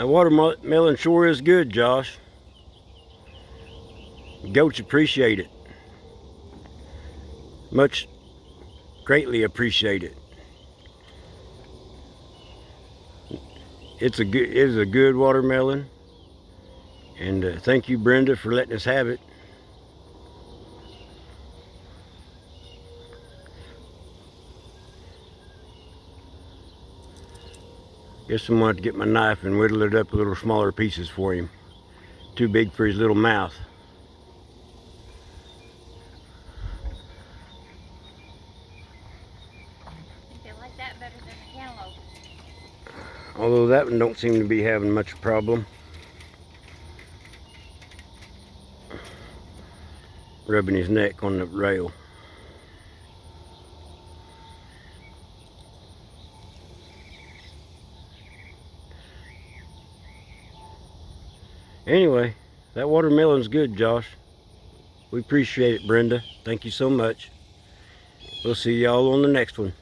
That watermelon sure is good, Josh. Goats appreciate it. Much greatly appreciate it. It is a good watermelon. And thank you, Brenda, for letting us have it. Guess I'm going to get my knife and whittle it up a little smaller pieces for him. Too big for his little mouth. They like that better than the cantaloupe. Although that one don't seem to be having much problem. Rubbing his neck on the rail. Anyway, that watermelon's good, Josh. We appreciate it, Brenda. Thank you so much. We'll see y'all on the next one.